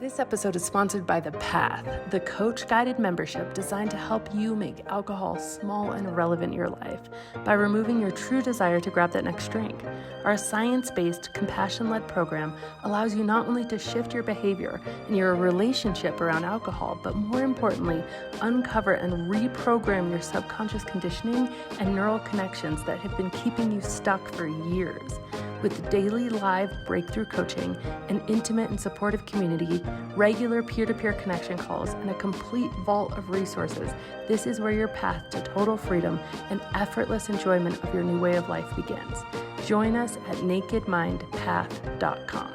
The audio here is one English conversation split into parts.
This episode is sponsored by The Path, the coach-guided membership designed to help you make alcohol small and irrelevant in your life by removing your true desire to grab that next drink. Our science-based, compassion-led program allows you not only to shift your behavior and your relationship around alcohol, but more importantly, uncover and reprogram your subconscious conditioning and neural connections that have been keeping you stuck for years. With daily live breakthrough coaching, an intimate and supportive community, regular peer-to-peer connection calls, and a complete vault of resources, this is where your path to total freedom and effortless enjoyment of your new way of life begins. Join us at nakedmindpath.com.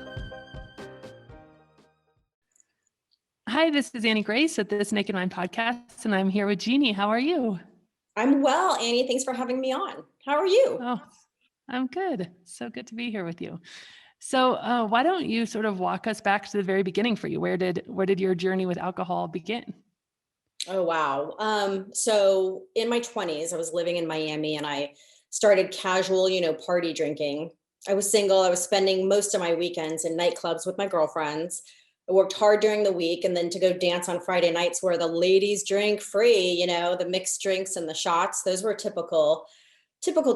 Hi, this is Annie Grace at this Naked Mind podcast, and I'm here with Jeanne. How are you? I'm well, Annie. Thanks for having me on. How are you? Oh, I'm good. So good to be here with you. So why don't you sort of walk us back to the very beginning for you? Where did your journey with alcohol begin? Oh, wow. So in my 20s, I was living in Miami and I started casual, party drinking. I was single. I was spending most of my weekends in nightclubs with my girlfriends. I worked hard during the week and then to go dance on Friday nights where the ladies drink free, the mixed drinks and the shots. Those were typical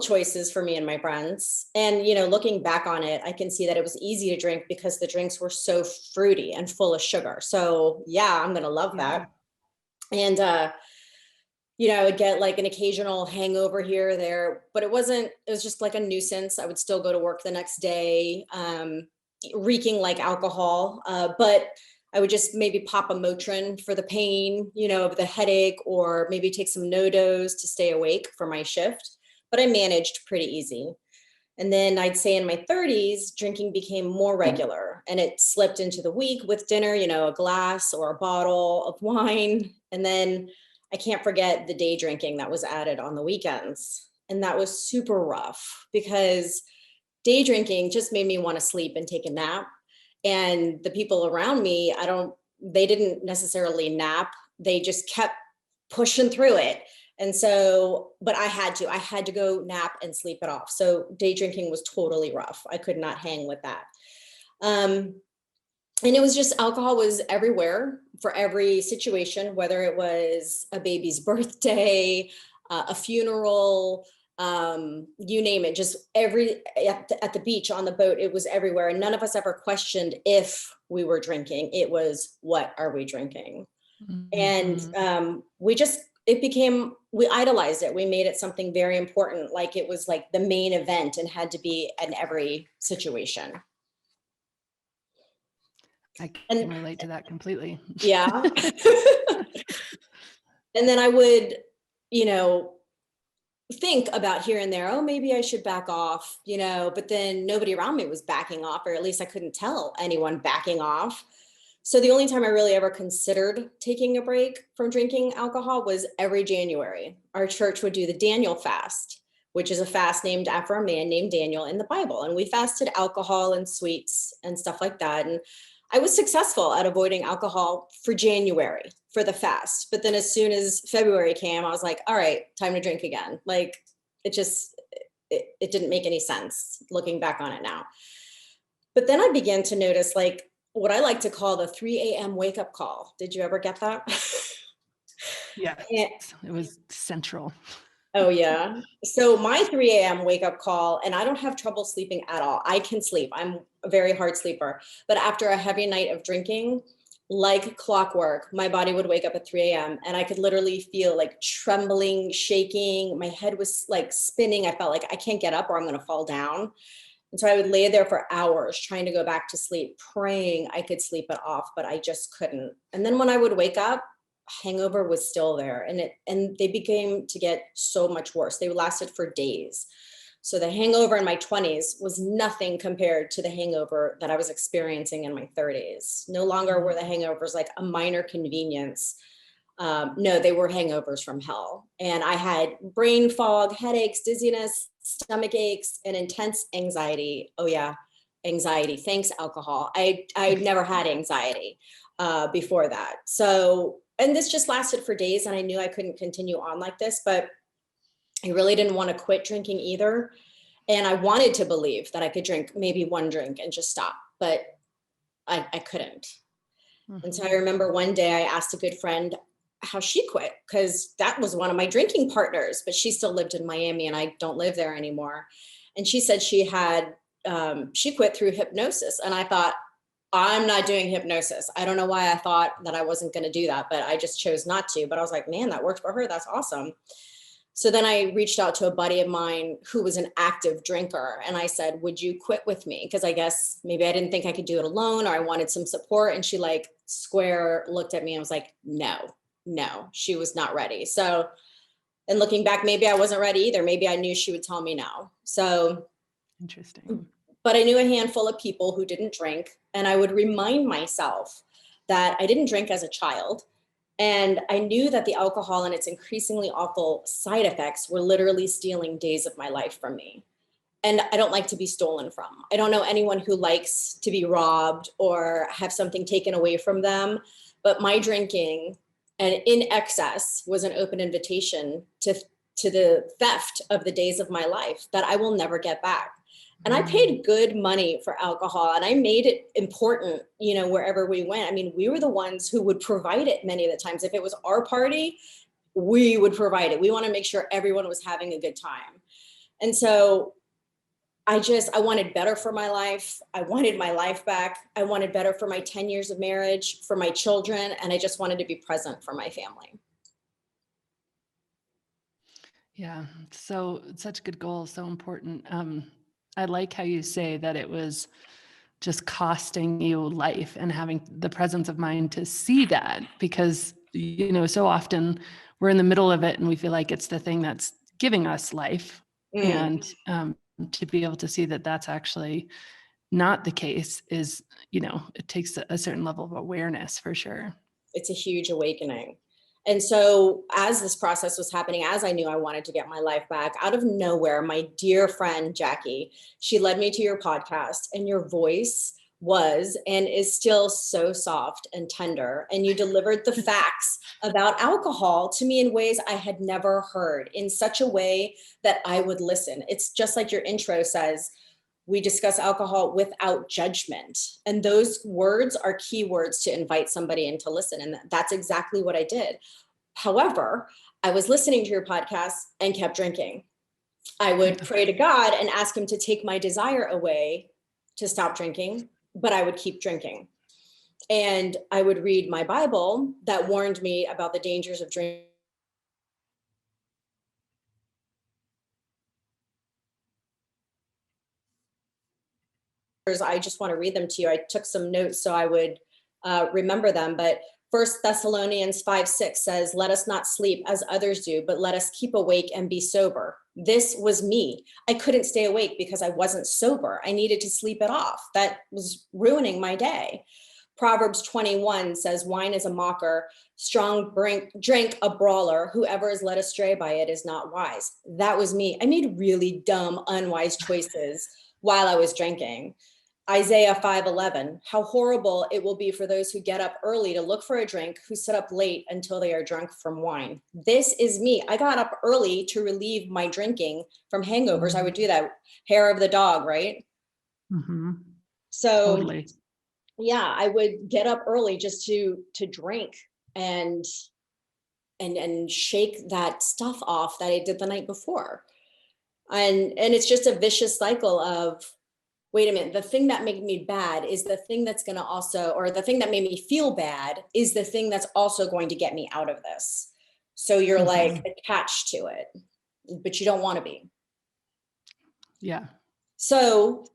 choices for me and my friends. And, looking back on it, I can see that it was easy to drink because the drinks were so fruity and full of sugar. So yeah, I'm going to love that. And, I would get like an occasional hangover here or there, but it was just like a nuisance. I would still go to work the next day, reeking like alcohol. But I would just maybe pop a Motrin for the pain, of the headache, or maybe take some NoDoz to stay awake for my shift. But I managed pretty easy. And then I'd say in my 30s, drinking became more regular and it slipped into the week with dinner, a glass or a bottle of wine. And then I can't forget the day drinking that was added on the weekends. And that was super rough because day drinking just made me want to sleep and take a nap. And the people around me, they didn't necessarily nap. They just kept pushing through it. And so, but I had to go nap and sleep it off. So day drinking was totally rough. I could not hang with that. And it was just, alcohol was everywhere for every situation, whether it was a baby's birthday, a funeral, you name it, just at the beach, on the boat, it was everywhere. And none of us ever questioned if we were drinking. It was, what are we drinking? Mm-hmm. And we idolized it. We made it something very important. Like it was like the main event and had to be in every situation. I can relate to that completely. Yeah. And then I would, think about here and there, oh, maybe I should back off, but then nobody around me was backing off, or at least I couldn't tell anyone backing off. So the only time I really ever considered taking a break from drinking alcohol was every January. Our church would do the Daniel fast, which is a fast named after a man named Daniel in the Bible. And we fasted alcohol and sweets and stuff like that. And I was successful at avoiding alcohol for January for the fast. But then as soon as February came, I was like, all right, time to drink again. Like it didn't make any sense looking back on it now. But then I began to notice like what I like to call the 3 a.m. wake up call. Did you ever get that? Yeah, it was central. Oh yeah. So my 3 a.m. wake up call, and I don't have trouble sleeping at all. I can sleep. I'm a very hard sleeper. But after a heavy night of drinking, like clockwork, my body would wake up at 3 a.m. and I could literally feel like trembling, shaking. My head was like spinning. I felt like I can't get up or I'm going to fall down. And so I would lay there for hours trying to go back to sleep, praying I could sleep it off, but I just couldn't. And then when I would wake up, hangover was still there, and they began to get so much worse. They lasted for days. So the hangover in my 20s was nothing compared to the hangover that I was experiencing in my 30s. No longer were the hangovers like a minor convenience. No, they were hangovers from hell. And I had brain fog, headaches, dizziness, stomach aches, and intense anxiety. Oh yeah, anxiety. Thanks, alcohol. I'd never had anxiety before that. So, and this just lasted for days, and I knew I couldn't continue on like this, but I really didn't want to quit drinking either. And I wanted to believe that I could drink maybe one drink and just stop, but I couldn't. And so I remember one day I asked a good friend how she quit, because that was one of my drinking partners, but she still lived in Miami and I don't live there anymore. And she said she quit through hypnosis. And I thought, I'm not doing hypnosis. I don't know why I thought that I wasn't going to do that, but I just chose not to. But I was like, man, that worked for her. That's awesome. So then I reached out to a buddy of mine who was an active drinker. And I said, would you quit with me? Because I guess maybe I didn't think I could do it alone, or I wanted some support. And she like square looked at me and was like, no, she was not ready. So, and looking back, maybe I wasn't ready either. Maybe I knew she would tell me no. So Interesting. but I knew a handful of people who didn't drink. And I would remind myself that I didn't drink as a child. And I knew that the alcohol and its increasingly awful side effects were literally stealing days of my life from me. And I don't like to be stolen from. I don't know anyone who likes to be robbed or have something taken away from them. But my drinking and in excess was an open invitation to the theft of the days of my life that I will never get back. And I paid good money for alcohol and I made it important, wherever we went. I mean, we were the ones who would provide it many of the times. If it was our party, we would provide it. We want to make sure everyone was having a good time. And so I wanted better for my life. I wanted my life back. I wanted better for my 10 years of marriage, for my children, and I just wanted to be present for my family. Yeah. So such good goals, so important. I like how you say that it was just costing you life and having the presence of mind to see that, because, so often we're in the middle of it and we feel like it's the thing that's giving us life. And to be able to see that that's actually not the case is, it takes a certain level of awareness for sure. It's a huge awakening. And so as this process was happening, as I knew I wanted to get my life back, out of nowhere, my dear friend, Jackie, she led me to your podcast, and your voice was and is still so soft and tender. And you delivered the facts about alcohol to me in ways I had never heard, in such a way that I would listen. It's just like your intro says, we discuss alcohol without judgment. And those words are key words to invite somebody in to listen. And that's exactly what I did. However, I was listening to your podcast and kept drinking. I would pray to God and ask him to take my desire away to stop drinking, but I would keep drinking. And I would read my Bible that warned me about the dangers of drinking. I just want to read them to you. I took some notes so I would remember them. But 1 Thessalonians 5:6 says, let us not sleep as others do, but let us keep awake and be sober. This was me. I couldn't stay awake because I wasn't sober. I needed to sleep it off. That was ruining my day. Proverbs 21 says, wine is a mocker, strong drink a brawler. Whoever is led astray by it is not wise. That was me. I made really dumb, unwise choices while I was drinking. Isaiah 5:11, how horrible it will be for those who get up early to look for a drink, who sit up late until they are drunk from wine. This is me. I got up early to relieve my drinking from hangovers. I would do that. Hair of the dog, right? Mm-hmm. So Totally. Yeah, I would get up early just to drink and shake that stuff off that I did the night before. And it's just a vicious cycle of, wait a minute, the thing that made me bad is the thing that's going to also, or the thing that made me feel bad is the thing that's also going to get me out of this. So you're like attached to it, but you don't want to be. Yeah. So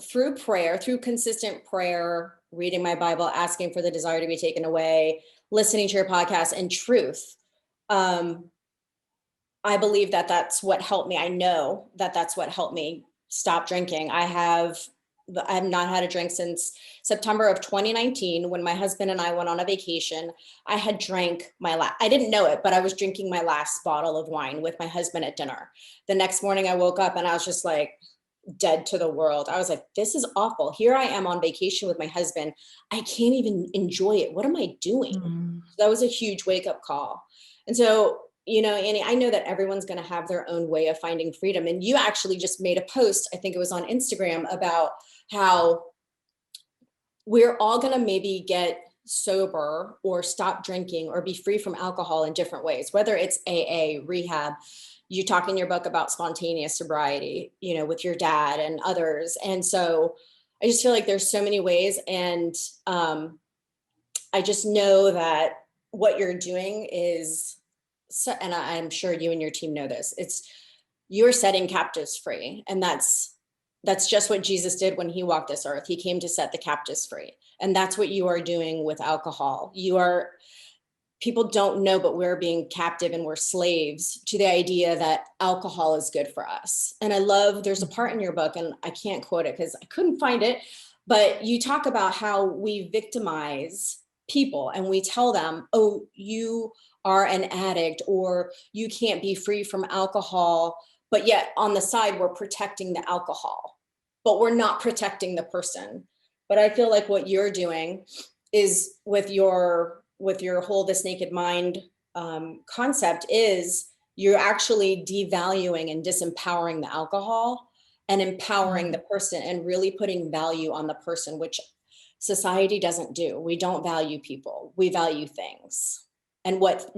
through prayer, through consistent prayer, reading my Bible, asking for the desire to be taken away, listening to your podcast, and truth, I believe that that's what helped me. I know that that's what helped me stop drinking. I have not had a drink since September of 2019, when my husband and I went on a vacation. I had drank I didn't know it, but I was drinking my last bottle of wine with my husband at dinner. The next morning I woke up and I was just like dead to the world. I was like, this is awful. Here I am on vacation with my husband. I can't even enjoy it. What am I doing? Mm-hmm. That was a huge wake-up call. And so, Annie, I know that everyone's going to have their own way of finding freedom. And you actually just made a post, I think it was on Instagram, about how we're all going to maybe get sober or stop drinking or be free from alcohol in different ways, whether it's AA, rehab. You talk in your book about spontaneous sobriety, with your dad and others. And so I just feel like there's so many ways. And I just know that what you're doing is, and I'm sure you and your team know this, you're setting captives free. And that's just what Jesus did when he walked this earth. He came to set the captives free. And that's what you are doing with alcohol. People don't know, but we're being captive and we're slaves to the idea that alcohol is good for us. And there's a part in your book, and I can't quote it because I couldn't find it, but you talk about how we victimize people and we tell them, oh, you are an addict or you can't be free from alcohol. But yet on the side, we're protecting the alcohol, but we're not protecting the person. But I feel like what you're doing is with your whole This Naked Mind concept is you're actually devaluing and disempowering the alcohol and empowering the person and really putting value on the person, which society doesn't do. We don't value people. We value things and what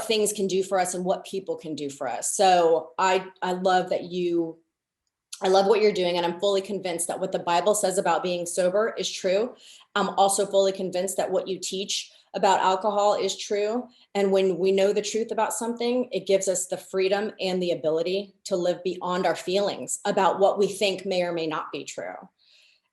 things can do for us and what people can do for us. So I love what you're doing. And I'm fully convinced that what the Bible says about being sober is true. I'm also fully convinced that what you teach about alcohol is true. And when we know the truth about something, it gives us the freedom and the ability to live beyond our feelings about what we think may or may not be true.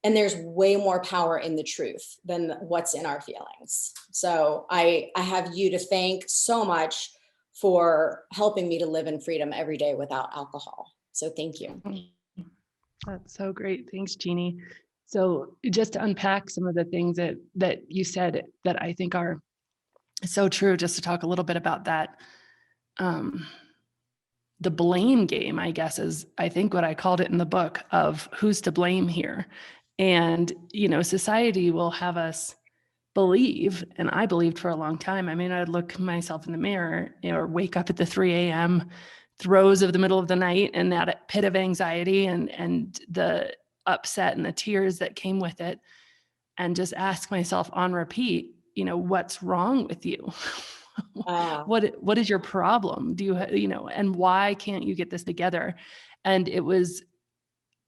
And there's way more power in the truth than what's in our feelings. So I have you to thank so much for helping me to live in freedom every day without alcohol. So thank you. That's so great. Thanks, Jeannie. So just to unpack some of the things that you said that I think are so true, just to talk a little bit about that. The blame game, I guess, is I think what I called it in the book of who's to blame here. And, society will have us believe, and I believed for a long time. I mean, I'd look myself in the mirror or wake up at the 3 a.m. throes of the middle of the night and that pit of anxiety and the upset and the tears that came with it, and just ask myself on repeat, what's wrong with you? What is your problem? Do you, and why can't you get this together? And it was,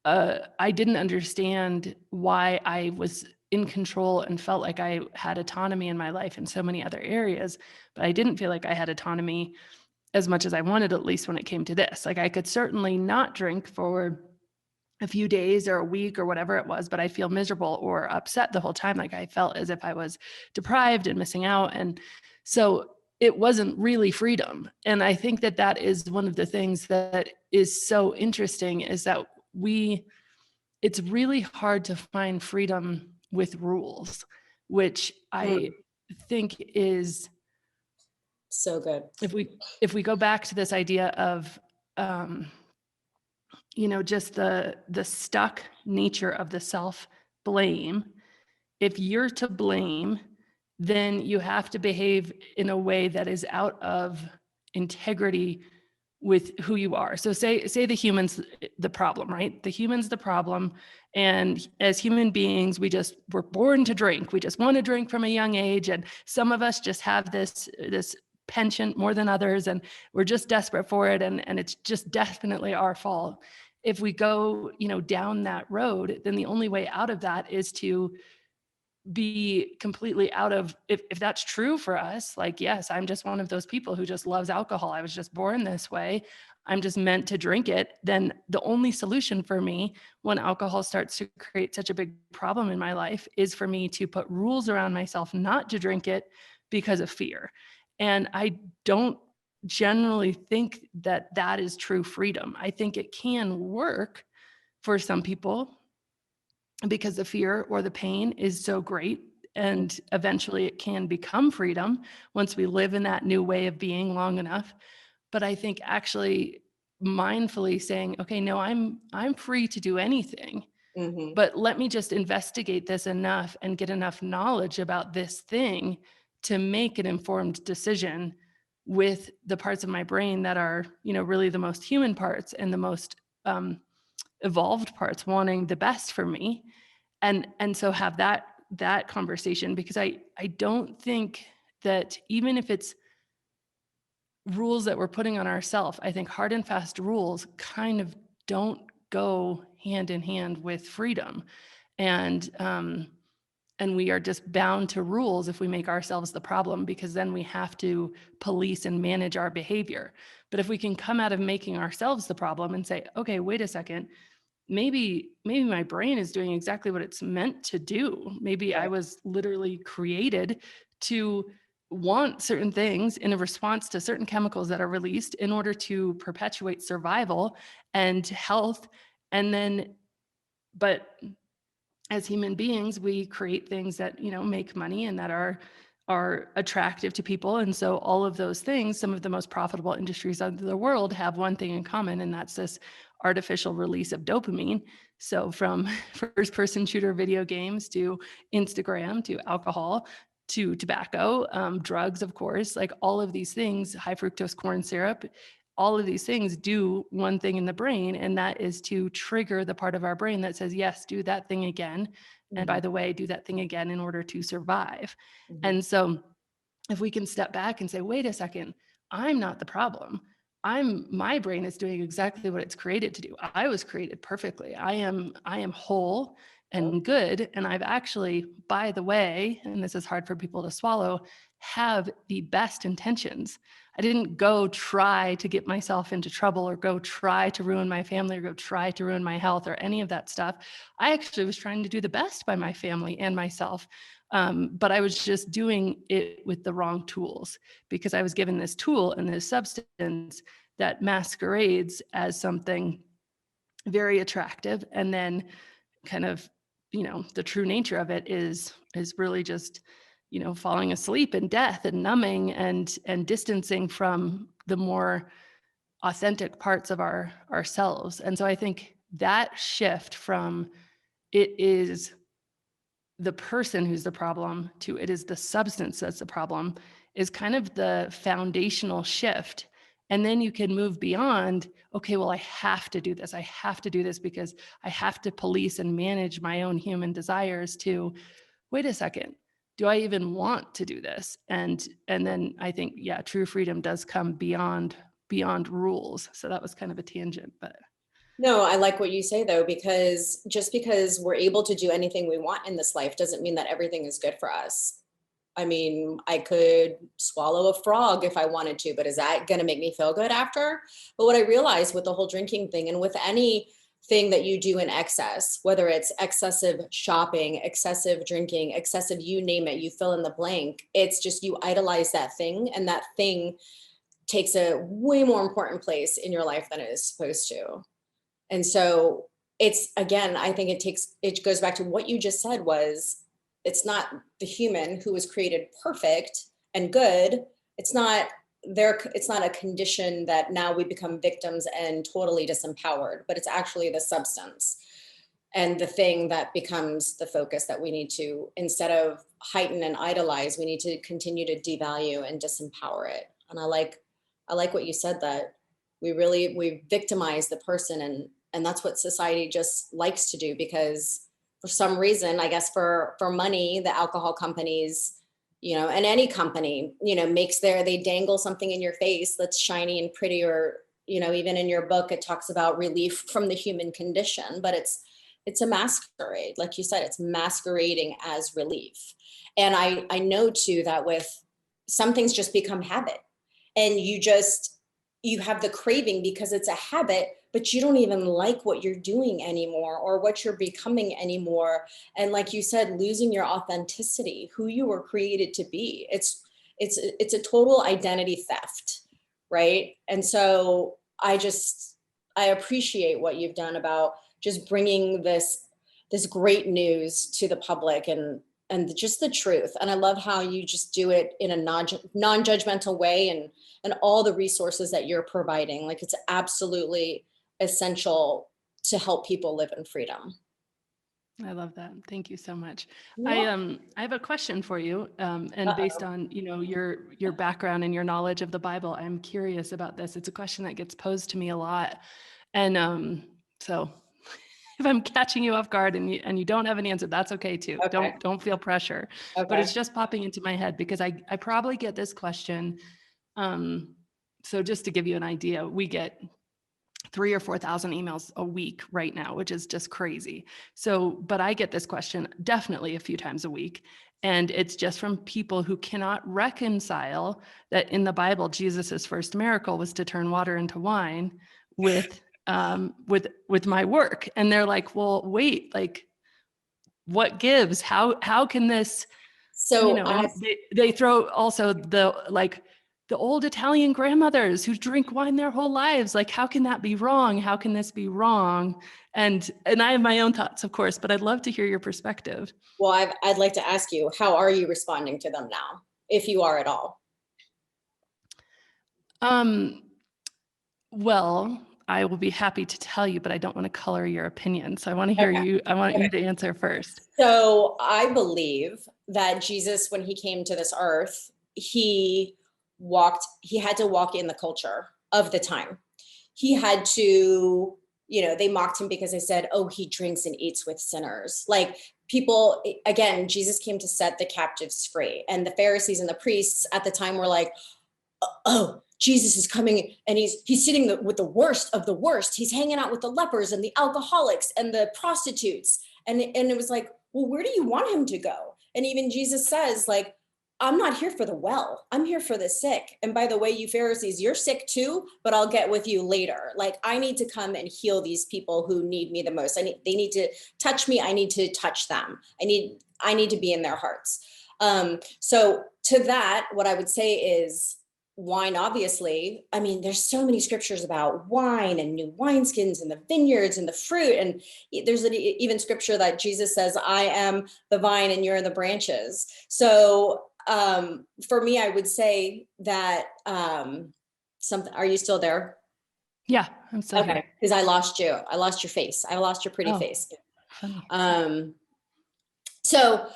I didn't understand why I was in control and felt like I had autonomy in my life in so many other areas, but I didn't feel like I had autonomy as much as I wanted, at least when it came to this. Like I could certainly not drink for a few days or a week or whatever it was, but I feel miserable or upset the whole time. Like I felt as if I was deprived and missing out. And so it wasn't really freedom. And I think that is one of the things that is so interesting is that it's really hard to find freedom with rules, which I think is so good. If we go back to this idea of, just the stuck nature of the self-blame, if you're to blame, then you have to behave in a way that is out of integrity with who you are. So say the human's the problem, right? The human's the problem. And as human beings, we're born to drink. We just want to drink from a young age. And some of us just have this penchant more than others, and we're just desperate for it. And it's just definitely our fault. If we go, down that road, then the only way out of that is to be completely out of, if that's true for us, like, yes, I'm just one of those people who just loves alcohol. I was just born this way. I'm just meant to drink it. Then the only solution for me when alcohol starts to create such a big problem in my life is for me to put rules around myself not to drink it because of fear. And I don't generally think that is true freedom. I think it can work for some people because the fear or the pain is so great. And eventually it can become freedom once we live in that new way of being long enough. But I think actually mindfully saying, okay, no, I'm free to do anything, but let me just investigate this enough and get enough knowledge about this thing to make an informed decision with the parts of my brain that are, really the most human parts and the most evolved parts wanting the best for me. And so have that that conversation, because I don't think that, even if it's rules that we're putting on ourselves, I think hard and fast rules kind of don't go hand in hand with freedom. And we are just bound to rules if we make ourselves the problem, because then we have to police and manage our behavior. But if we can come out of making ourselves the problem and say, okay, wait a second, maybe my brain is doing exactly what it's meant to do. Maybe I Right. was literally created to want certain things in a response to certain chemicals that are released in order to perpetuate survival and health. And then, but as human beings, we create things that, make money and that are attractive to people. And so all of those things, some of the most profitable industries of the world have one thing in common, and that's this artificial release of dopamine. So from first person shooter video games to Instagram to alcohol to tobacco, drugs, of course, like all of these things, high fructose corn syrup, all of these things do one thing in the brain, and that is to trigger the part of our brain that says, yes, do that thing again. And by Mhm, the way, do that thing again in order to survive. mhm. And so if we can step back and say, wait a second, I'm not the problem. My brain is doing exactly what it's created to do. I was created perfectly. I am whole Yep. and good. And I've actually, by the way, and this is hard for people to swallow, have the best intentions. I didn't go try to get myself into trouble or go try to ruin my family or go try to ruin my health or any of that stuff. I actually was trying to do the best by my family and myself. But I was just doing it with the wrong tools, because I was given this tool and this substance that masquerades as something very attractive. And then kind of, the true nature of it is really just, falling asleep and death and numbing and distancing from the more authentic parts of ourselves. And so I think that shift from it is the person who's the problem to it is the substance that's the problem is kind of the foundational shift. And then you can move beyond, okay, well, I have to do this. I have to do this because I have to police and manage my own human desires, to wait a second, do I even want to do this? And then I think, yeah, true freedom does come beyond rules. So that was kind of a tangent, but No, I like what you say though, because just because we're able to do anything we want in this life doesn't mean that everything is good for us. I mean, I could swallow a frog if I wanted to, but is that going to make me feel good after? But what I realized with the whole drinking thing, and with anything that you do in excess, whether it's excessive shopping, excessive drinking, excessive, you name it, you fill in the blank, it's just you idolize that thing, and that thing takes a way more important place in your life than it is supposed to. And so it's, again, I think it goes back to what you just said was, it's not the human who was created perfect and good. It's not it's not a condition that now we become victims and totally disempowered, but it's actually the substance and the thing that becomes the focus that we need to, instead of heighten and idolize, we need to continue to devalue and disempower it. And I like what you said, that we victimize the person, and that's what society just likes to do, because for some reason, I guess for money, the alcohol companies, and any company, they dangle something in your face that's shiny and pretty, or even in your book it talks about relief from the human condition, but it's a masquerade. Like you said, it's masquerading as relief. And I know too that with some things just become habit, and you have the craving because it's a habit, but you don't even like what you're doing anymore or what you're becoming anymore. And like you said, losing your authenticity, who you were created to be. It's a total identity theft, right? And so I appreciate what you've done about just bringing this great news to the public, and just the truth. And I love how you just do it in a non-judgmental way, and all the resources that you're providing. Like, it's absolutely essential to help people live in freedom. I love that. Thank you so much. You're I welcome. um I have a question for you. And based Uh-oh. on, your background and your knowledge of the Bible, I'm curious about this. It's a question that gets posed to me a lot. And so if I'm catching you off guard and you don't have an answer, that's okay too. Okay. Don't feel pressure. But Okay. it's just popping into my head because I probably get this question. So just to give you an idea, we get 3,000 or 4,000 emails a week right now, which is just crazy. So, but I get this question definitely a few times a week. And it's just from people who cannot reconcile that in the Bible, Jesus's first miracle was to turn water into wine with my work. And they're like, well, wait, like what gives? How can this, So and they throw also the old Italian grandmothers who drink wine their whole lives. Like, how can that be wrong? How can this be wrong? And I have my own thoughts, of course, but I'd love to hear your perspective. well, I'd like to ask you, how are you responding to them now, if you are at all? Well, I will be happy to tell you, but I don't want to color your opinion. So I want to hear Okay. you. I want you to answer first. So I believe that Jesus, when he came to this earth, he had to walk in the culture of the time. He had to, they mocked him because they said, oh, he drinks and eats with sinners. Like people, again, Jesus came to set the captives free. And the Pharisees and the priests at the time were like, oh, Jesus is coming and he's sitting with the worst of the worst. He's hanging out with the lepers and the alcoholics and the prostitutes. And it was like, well, where do you want him to go? And even Jesus says, like, I'm not here for the well. I'm here for the sick. And by the way, you Pharisees, you're sick too, but I'll get with you later. Like, I need to come and heal these people who need me the most. They need to touch me. I need to touch them. I need to be in their hearts. So to that, what I would say is, wine, obviously, I mean, there's so many scriptures about wine and new wineskins and the vineyards and the fruit. And there's even scripture that Jesus says, I am the vine and you're the branches. So for me, I would say that are you still there? Yeah, I'm still here. Because I lost you. I lost your face. I lost your pretty face. Funny. So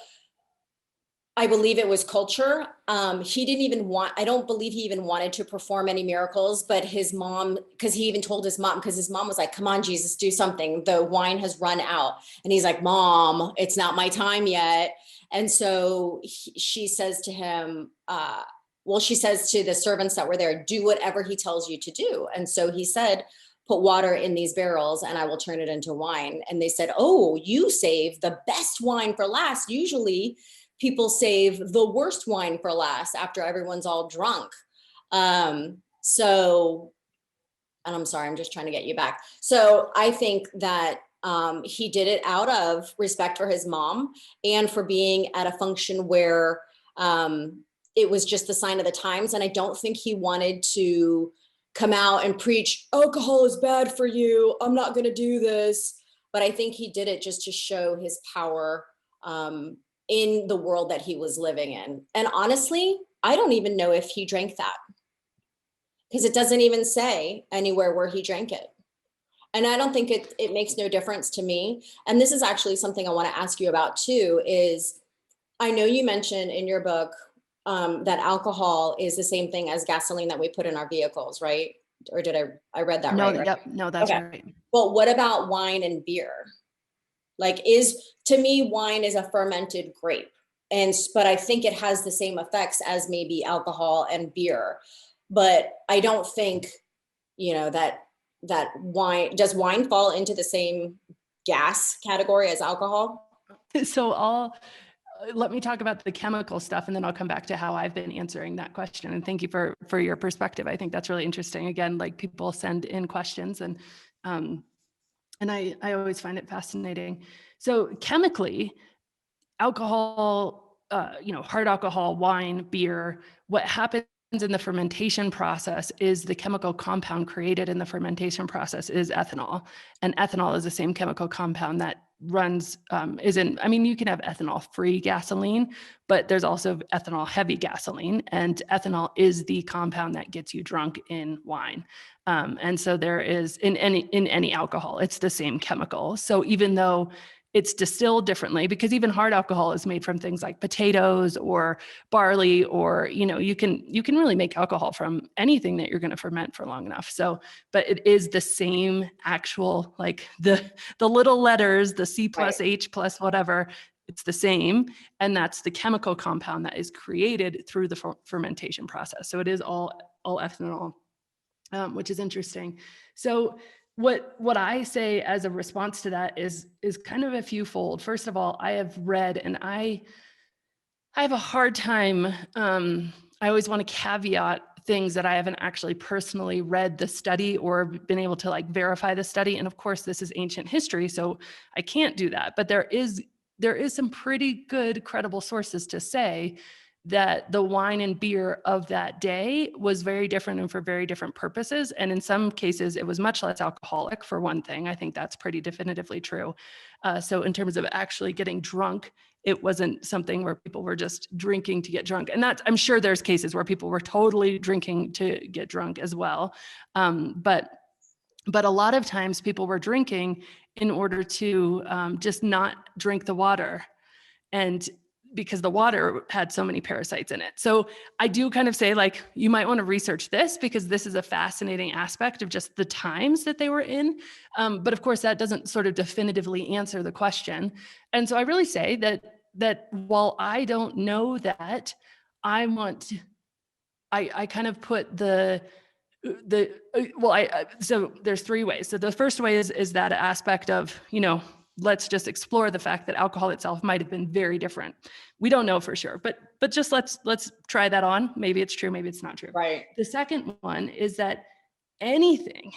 I believe it was culture. I don't believe he even wanted to perform any miracles, but his mom, because he even told his mom, because his mom was like, come on, Jesus, do something. The wine has run out. And he's like, Mom, it's not my time yet. And so she says to him, she says to the servants that were there, do whatever he tells you to do. And so he said, put water in these barrels and I will turn it into wine. And they said, oh, you save the best wine for last. Usually people save the worst wine for last after everyone's all drunk. And I'm sorry, I'm just trying to get you back. So I think that he did it out of respect for his mom and for being at a function where it was just the sign of the times. And I don't think he wanted to come out and preach, alcohol is bad for you, I'm not going to do this. But I think he did it just to show his power in the world that he was living in. And honestly, I don't even know if he drank that, because it doesn't even say anywhere where he drank it. And I don't think it makes no difference to me. And this is actually something I want to ask you about too, is I know you mentioned in your book that alcohol is the same thing as gasoline that we put in our vehicles, right? Or did I read that right? Yep. No, that's okay. Right. Well, what about wine and beer? Like to me, wine is a fermented grape. But I think it has the same effects as maybe alcohol and beer. But I don't think, that wine, does wine fall into the same gas category as alcohol? So let me talk about the chemical stuff and then I'll come back to how I've been answering that question. And thank you for your perspective. I think that's really interesting. Again, like people send in questions and I always find it fascinating. So chemically, alcohol, hard alcohol, wine, beer, what happens in the fermentation process is the chemical compound created in the fermentation process is ethanol. And ethanol is the same chemical compound that runs, you can have ethanol-free gasoline, but there's also ethanol-heavy gasoline, and ethanol is the compound that gets you drunk in wine. And so there is in any alcohol, it's the same chemical. So even though it's distilled differently, because even hard alcohol is made from things like potatoes or barley, or, you can really make alcohol from anything that you're going to ferment for long enough. So, but it is the same actual, like the little letters, the C plus H plus whatever, it's the same. And that's the chemical compound that is created through the fermentation process. So it is all ethanol, which is interesting. So what I say as a response to that is kind of a fewfold. First of all, I have read, and I have a hard time. I always want to caveat things that I haven't actually personally read the study or been able to like verify the study. And of course, this is ancient history, so I can't do that. But there is some pretty good credible sources to say that the wine and beer of that day was very different and for very different purposes. And in some cases, it was much less alcoholic, for one thing. I think that's pretty definitively true. So in terms of actually getting drunk, it wasn't something where people were just drinking to get drunk. And that's, I'm sure there's cases where people were totally drinking to get drunk as well. But a lot of times people were drinking in order to just not drink the water, and because the water had so many parasites in it. So I do kind of say, like, you might want to research this, because this is a fascinating aspect of just the times that they were in. But of course, that doesn't sort of definitively answer the question. And so I really say that while I don't know that, I want to, I kind of put so there's three ways. So the first way is that aspect of, let's just explore the fact that alcohol itself might have been very different. We don't know for sure, but just let's try that on. Maybe it's true, maybe it's not true. Right. The second one is that anything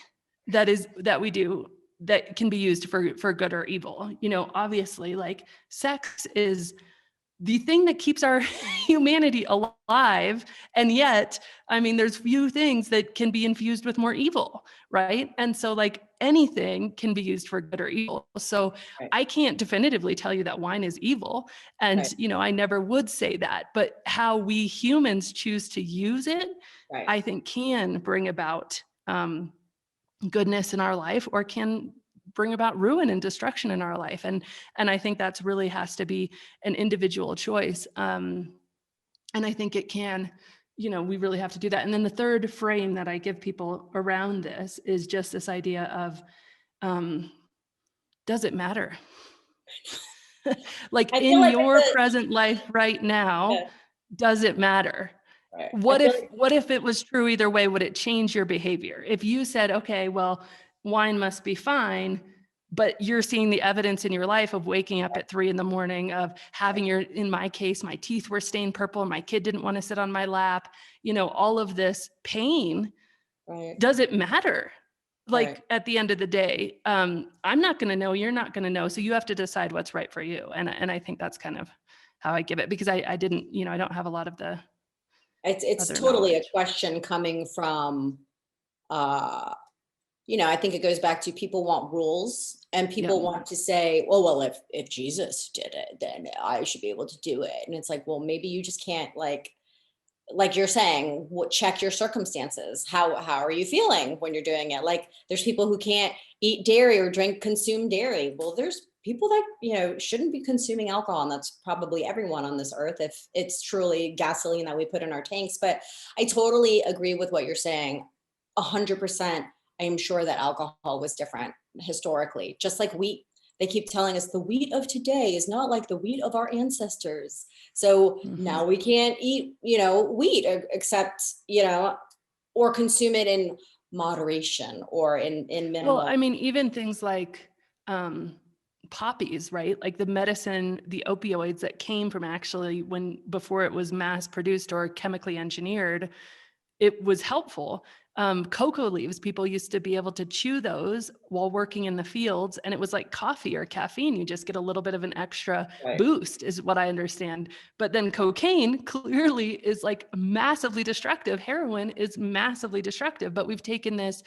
that we do that can be used for good or evil, obviously, like sex is the thing that keeps our humanity alive. And yet, I mean, there's few things that can be infused with more evil, right? And so like anything can be used for good or evil. So I can't definitively tell you that wine is evil. And, I never would say that, but how we humans choose to use it, I think can bring about goodness in our life, or can bring about ruin and destruction in our life. And I think that's really has to be an individual choice. And I think it can, we really have to do that. And then the third frame that I give people around this is just this idea of, does it matter? Like in like your present life right now, does it matter? What if it was true either way? Would it change your behavior? If you said, okay, well, wine must be fine, but you're seeing the evidence in your life of waking up at 3 a.m, of having in my case, my teeth were stained purple, my kid didn't want to sit on my lap, all of this pain, does it matter? Like at the end of the day, I'm not going to know, you're not going to know. So you have to decide what's right for you. And I think that's kind of how I give it, because I didn't, I don't have a lot of the, it's totally knowledge. A question coming from, I think it goes back to people want rules, and people want to say, well, if Jesus did it, then I should be able to do it. And it's like, well, maybe you just can't, like you're saying, check your circumstances. How are you feeling when you're doing it? Like there's people who can't eat dairy or consume dairy. Well, there's people that, shouldn't be consuming alcohol. And that's probably everyone on this earth, if it's truly gasoline that we put in our tanks. But I totally agree with what you're saying. 100%. I am sure that alcohol was different historically, just like wheat. They keep telling us the wheat of today is not like the wheat of our ancestors. So now we can't eat, wheat except, or consume it in moderation or in minimal. Well, I mean, even things like poppies, right? Like the medicine, the opioids that came from actually before it was mass produced or chemically engineered, it was helpful. Cocoa leaves, people used to be able to chew those while working in the fields, and it was like coffee or caffeine. You just get a little bit of an extra boost, is what I understand. But then cocaine clearly is like massively destructive. Heroin is massively destructive, but we've taken this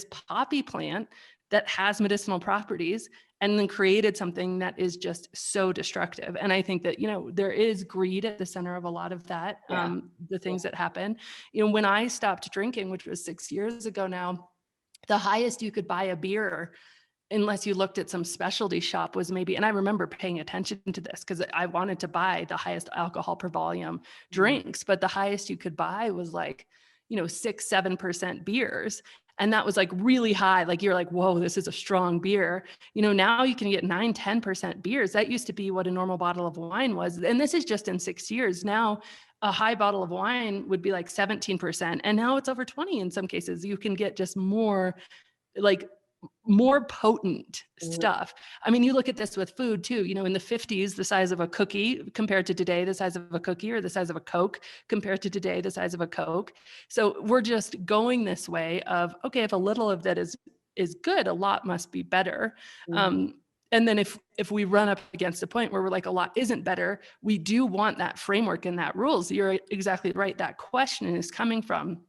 poppy plant that has medicinal properties and then created something that is just so destructive. And I think that, there is greed at the center of a lot of that, the things that happen. When I stopped drinking, which was 6 years ago now, the highest you could buy a beer unless you looked at some specialty shop, was maybe, and I remember paying attention to this because I wanted to buy the highest alcohol per volume drinks, but the highest you could buy was like, 6-7% beers. And that was like really high. Like you're like, whoa, this is a strong beer. Now you can get 9-10% beers. That used to be what a normal bottle of wine was. And this is just in 6 years. Now a high bottle of wine would be like 17%. And now it's over 20 in some cases. You can get just more potent stuff. I mean, you look at this with food too, in the 50s, the size of a cookie compared to today, the size of a cookie, or the size of a Coke compared to today, the size of a Coke. So we're just going this way of, okay, if a little of that is good, a lot must be better. And then if we run up against a point where we're like, a lot isn't better, we do want that framework and that rules. You're exactly right. That question is coming from.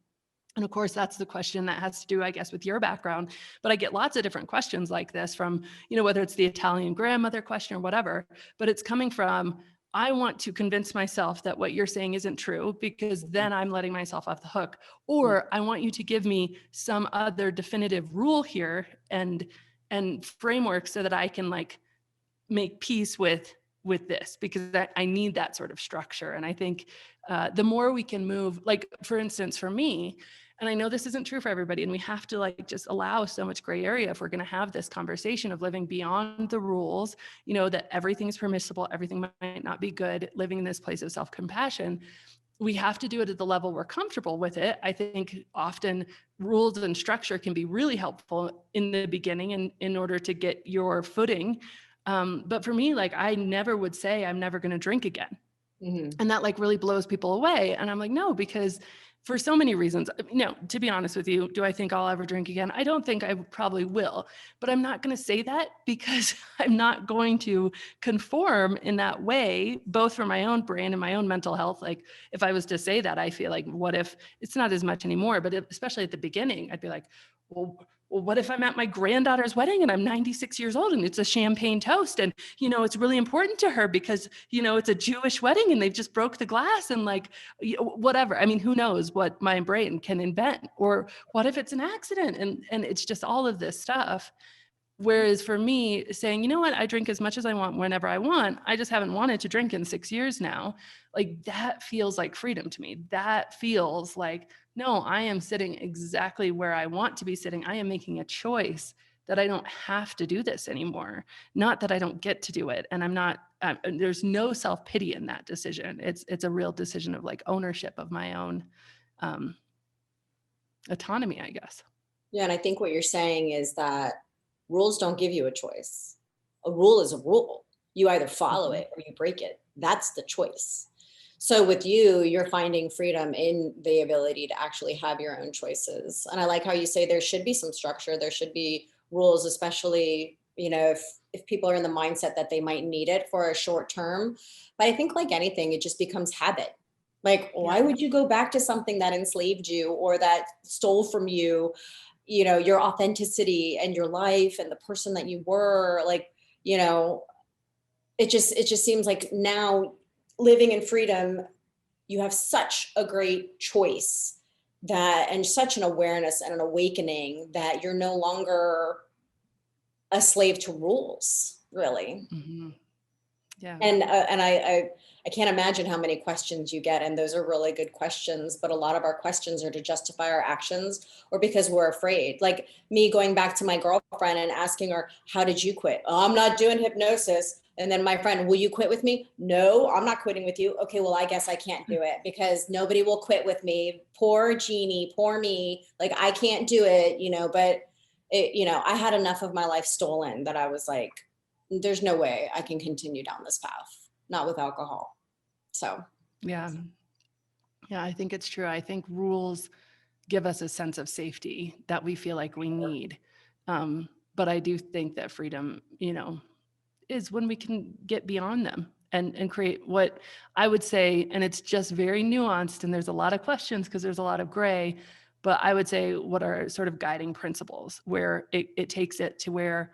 And of course, that's the question that has to do, I guess, with your background. But I get lots of different questions like this from, whether it's the Italian grandmother question or whatever, but it's coming from, I want to convince myself that what you're saying isn't true, because then I'm letting myself off the hook. Or I want you to give me some other definitive rule here and framework so that I can like make peace with this, because I need that sort of structure. And I think the more we can move, like, for instance, for me, and I know this isn't true for everybody, and we have to like just allow so much gray area if we're going to have this conversation of living beyond the rules, that everything's permissible, everything might not be good, living in this place of self-compassion. We have to do it at the level we're comfortable with it. I think often rules and structure can be really helpful in the beginning and in order to get your footing. But for me, like, I never would say I'm never going to drink again. And that like really blows people away. And I'm like, no, because for so many reasons, to be honest with you, do I think I'll ever drink again? I don't think I probably will, but I'm not going to say that because I'm not going to conform in that way, both for my own brain and my own mental health. Like if I was to say that, I feel like, what if it's not as much anymore? But especially at the beginning, I'd be like, well, what if I'm at my granddaughter's wedding and I'm 96 years old and it's a champagne toast and, it's really important to her because, it's a Jewish wedding and they've just broke the glass and like, whatever. I mean, who knows what my brain can invent, or what if it's an accident? And it's just all of this stuff. Whereas for me, saying, you know what, I drink as much as I want, whenever I want, I just haven't wanted to drink in 6 years now. Like that feels like freedom to me. That feels like, no, I am sitting exactly where I want to be sitting. I am making a choice that I don't have to do this anymore. Not that I don't get to do it. And I'm not, there's no self-pity in that decision. It's a real decision of like ownership of my own autonomy, I guess. Yeah. And I think what you're saying is that rules don't give you a choice. A rule is a rule. You either follow it or you break it. That's the choice. So with you, you're finding freedom in the ability to actually have your own choices. And I like how you say there should be some structure. There should be rules, especially, if people are in the mindset that they might need it for a short term. But I think like anything, it just becomes habit. Like, why would you go back to something that enslaved you or that stole from you, your authenticity and your life and the person that you were? Like, it just seems like now living in freedom, you have such a great choice and such an awareness and an awakening that you're no longer a slave to rules, really. Yeah. And I can't imagine how many questions you get. And those are really good questions. But a lot of our questions are to justify our actions or because we're afraid. Like me going back to my girlfriend and asking her, how did you quit? Oh, I'm not doing hypnosis. And then my friend, will you quit with me? No, I'm not quitting with you. Okay, well, I guess I can't do it because nobody will quit with me. Poor Jeannie, poor me. Like I can't do it, but I had enough of my life stolen that I was like, there's no way I can continue down this path, not with alcohol. So, yeah, I think it's true. I think rules give us a sense of safety that we feel like we need. But I do think that freedom, is when we can get beyond them and create what I would say, and it's just very nuanced and there's a lot of questions because there's a lot of gray, but I would say what are sort of guiding principles where it takes it to where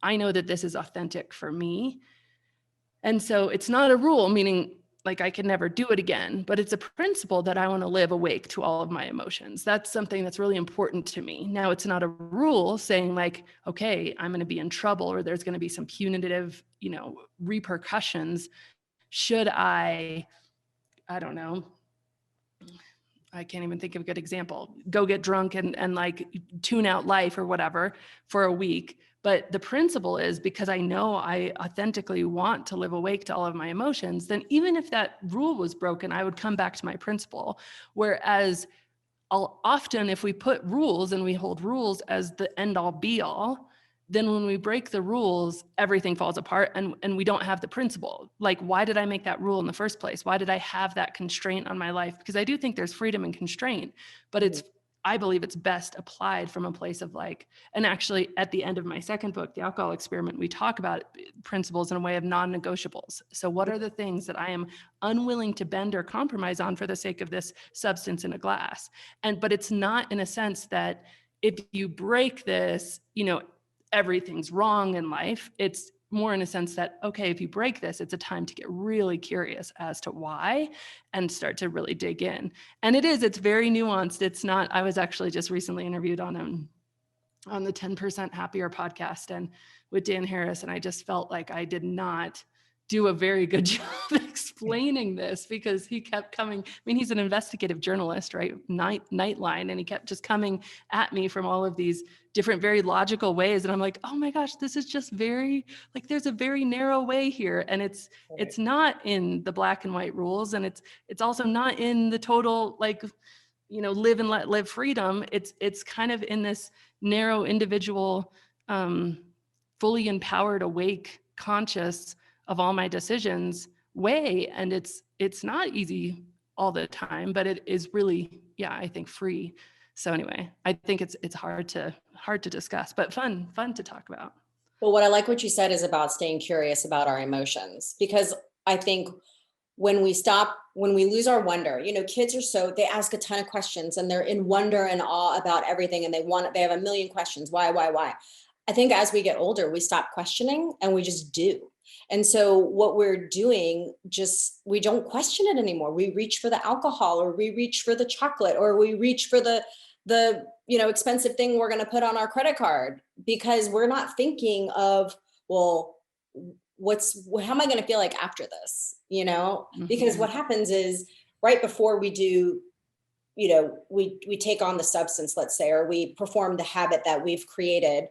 I know that this is authentic for me. And so it's not a rule, meaning like I can never do it again, but it's a principle that I want to live awake to all of my emotions. That's something that's really important to me. Now, it's not a rule saying like, okay, I'm going to be in trouble or there's going to be some punitive, repercussions. Should I don't know, I can't even think of a good example, go get drunk and like tune out life or whatever for a week. But the principle is, because I know I authentically want to live awake to all of my emotions, then even if that rule was broken, I would come back to my principle. Whereas often if we put rules and we hold rules as the end all be all, then when we break the rules, everything falls apart and we don't have the principle. Like, why did I make that rule in the first place? Why did I have that constraint on my life? Because I do think there's freedom and constraint, but I believe it's best applied from a place of like, and actually at the end of my second book, The Alcohol Experiment, we talk about principles in a way of non-negotiables. So what are the things that I am unwilling to bend or compromise on for the sake of this substance in a glass? But it's not in a sense that if you break this, everything's wrong in life. It's more in a sense that, okay, if you break this, it's a time to get really curious as to why and start to really dig in. And it's very nuanced. It's not, I was actually just recently interviewed on the 10% Happier podcast and with Dan Harris. And I just felt like I did not do a very good job explaining this, because he kept coming. I mean, he's an investigative journalist, right? Nightline. And he kept just coming at me from all of these different, very logical ways. And I'm like, oh my gosh, this is just very, like, there's a very narrow way here. And it's not in the black and white rules. And it's also not in the total, like, live and let live freedom. It's kind of in this narrow individual, fully empowered, awake, conscious of all my decisions way. And it's not easy all the time, but it is really, I think free. So anyway, I think it's hard to discuss, but fun to talk about. Well, what I like what you said is about staying curious about our emotions, because I think when we lose our wonder, kids they ask a ton of questions and they're in wonder and awe about everything. And they have a million questions. Why? I think as we get older, we stop questioning and we just do. And so what we're doing, we don't question it anymore. We reach for the alcohol, or we reach for the chocolate, or we reach for the expensive thing we're going to put on our credit card, because we're not thinking of, well, how am I going to feel like after this? Because what happens is right before we do, we take on the substance, let's say, or we perform the habit that we've created,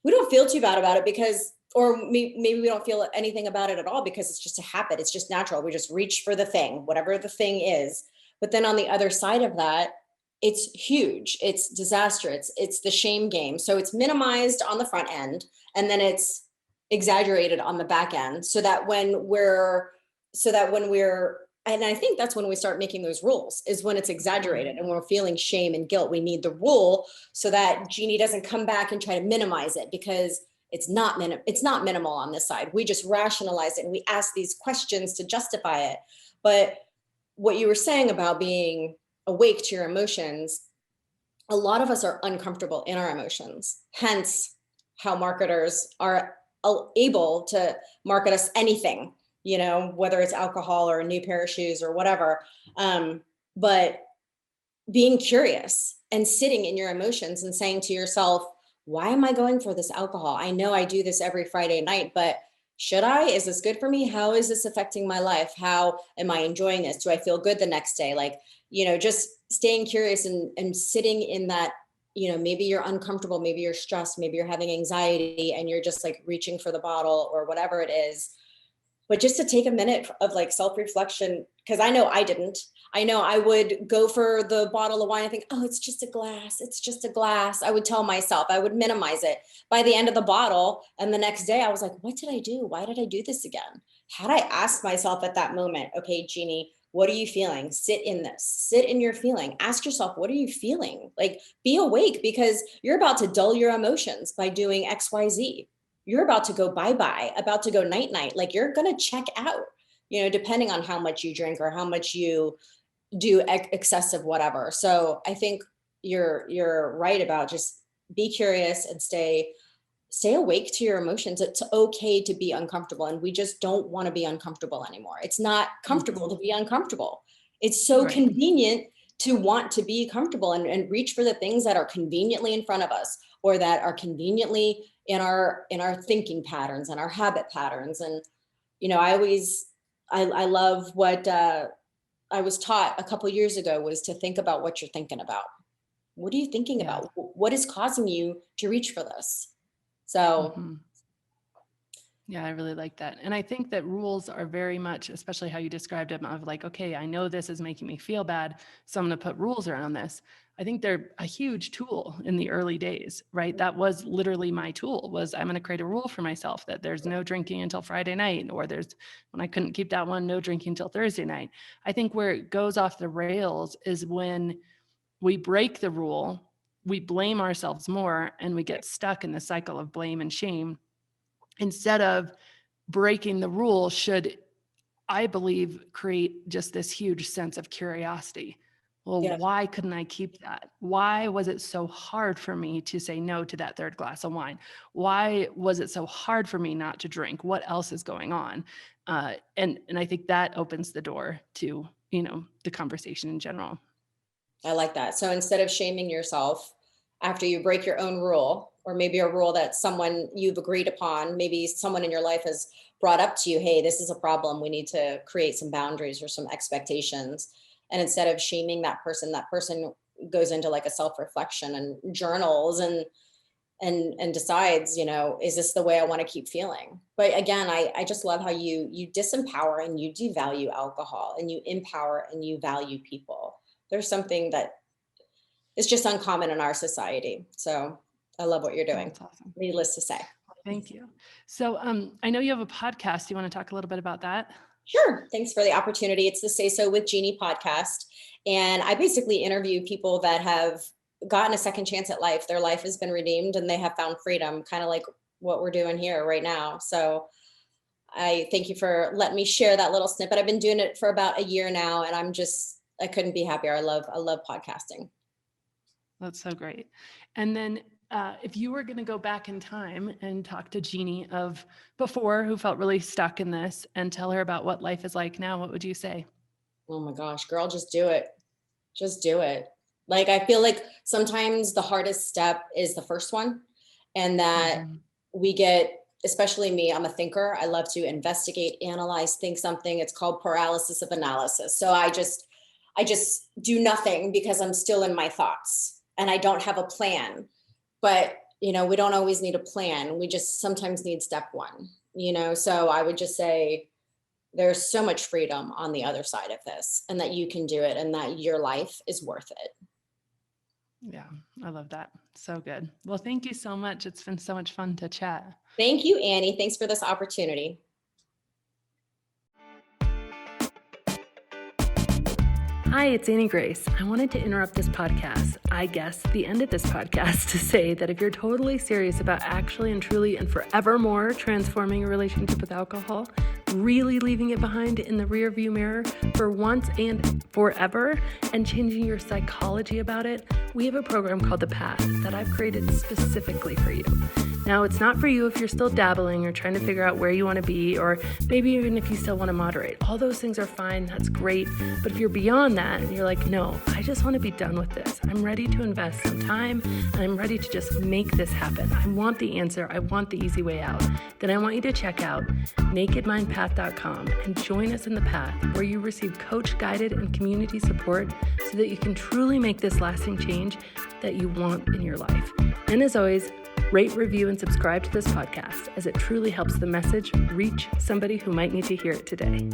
we don't feel too bad about it or maybe we don't feel anything about it at all, because it's just a habit. It's just natural. We just reach for the thing, whatever the thing is. But then on the other side of that, it's huge. It's disaster. It's the shame game. So it's minimized on the front end, and then it's exaggerated on the back end, so that when we're, and I think that's when we start making those rules, is when it's exaggerated and we're feeling shame and guilt. We need the rule so that Jeannie doesn't come back and try to minimize it, because it's not minimal on this side. We just rationalize it and we ask these questions to justify it. But what you were saying about being awake to your emotions, a lot of us are uncomfortable in our emotions, hence how marketers are able to market us anything, whether it's alcohol or a new pair of shoes or whatever. But being curious and sitting in your emotions and saying to yourself, why am I going for this alcohol? I know I do this every Friday night, but should I? Is this good for me? How is this affecting my life? How am I enjoying this? Do I feel good the next day? Like, just staying curious and sitting in that, maybe you're uncomfortable, maybe you're stressed, maybe you're having anxiety and you're just like reaching for the bottle or whatever it is. But just to take a minute of like self-reflection, because I know I didn't. I know I would go for the bottle of wine and think, oh, it's just a glass. It's just a glass. I would tell myself, I would minimize it. By the end of the bottle and the next day, I was like, what did I do? Why did I do this again? Had I asked myself at that moment, okay, Jeannie, what are you feeling? Sit in this, sit in your feeling. Ask yourself, what are you feeling? Like, be awake, because you're about to dull your emotions by doing X, Y, Z. You're about to go bye-bye, about to go night-night. Like, you're going to check out, depending on how much you drink or how much you do excessive whatever. So I think you're right about just be curious and stay stay awake to your emotions. It's okay to be uncomfortable. And we just don't want to be uncomfortable anymore. It's not comfortable to be uncomfortable. It's so Right. convenient to want to be comfortable and reach for the things that are conveniently in front of us, or that are conveniently in our thinking patterns and our habit patterns. And, I love what I was taught a couple years ago, was to think about what you're thinking about. What are you thinking Yeah. about? What is causing you to reach for this? So Mm-hmm. Yeah, I really like that. And I think that rules are very much, especially how you described them, of like, okay, I know this is making me feel bad, so I'm going to put rules around this. I think they're a huge tool in the early days, right? That was literally my tool, was I'm going to create a rule for myself that there's no drinking until Friday night, or there's, when I couldn't keep that one, no drinking until Thursday night. I think where it goes off the rails is when we break the rule, we blame ourselves more, and we get stuck in the cycle of blame and shame. Instead of breaking the rule should, I believe, create just this huge sense of curiosity. Well, yeah, why couldn't I keep that? Why was it so hard for me to say no to that third glass of wine? Why was it so hard for me not to drink? What else is going on? And I think that opens the door to, the conversation in general. I like that. So instead of shaming yourself after you break your own rule, or maybe a rule that someone you've agreed upon, maybe someone in your life has brought up to you, hey, this is a problem. We need to create some boundaries or some expectations. And instead of shaming that person goes into like a self-reflection and journals and decides, is this the way I want to keep feeling? But again, I just love how you disempower and you devalue alcohol, and you empower and you value people. There's something that is just uncommon in our society. So I love what you're doing. That's awesome. Needless to say. Thank you. So I know you have a podcast. Do you want to talk a little bit about that? Sure. Thanks for the opportunity. It's the Say So with Jeanne podcast. And I basically interview people that have gotten a second chance at life. Their life has been redeemed and they have found freedom, kind of like what we're doing here right now. So I thank you for letting me share that little snippet. I've been doing it for about a year now, and I couldn't be happier. I love podcasting. That's so great. And then if you were going to go back in time and talk to Jeanne of before, who felt really stuck in this, and tell her about what life is like now, what would you say? Oh my gosh, girl, just do it. Just do it. Like, I feel like sometimes the hardest step is the first one, and that we get, especially me, I'm a thinker. I love to investigate, analyze, think something. It's called paralysis of analysis. So I just do nothing because I'm still in my thoughts and I don't have a plan. But, we don't always need a plan. We just sometimes need step one, so I would just say there's so much freedom on the other side of this, and that you can do it, and that your life is worth it. Yeah, I love that. So good. Well, thank you so much. It's been so much fun to chat. Thank you, Annie. Thanks for this opportunity. Hi, it's Annie Grace. I wanted to interrupt this podcast, I guess the end of this podcast, to say that if you're totally serious about actually and truly and forevermore transforming your relationship with alcohol, really leaving it behind in the rearview mirror for once and forever, and changing your psychology about it, we have a program called The Path that I've created specifically for you. Now, it's not for you if you're still dabbling or trying to figure out where you want to be, or maybe even if you still want to moderate. All those things are fine. That's great. But if you're beyond that and you're like, no, I just want to be done with this. I'm ready to invest some time and I'm ready to just make this happen. I want the answer. I want the easy way out. Then I want you to check out nakedmindpath.com and join us in the path, where you receive coach-guided and community support so that you can truly make this lasting change that you want in your life. And as always, rate, review, and subscribe to this podcast, as it truly helps the message reach somebody who might need to hear it today.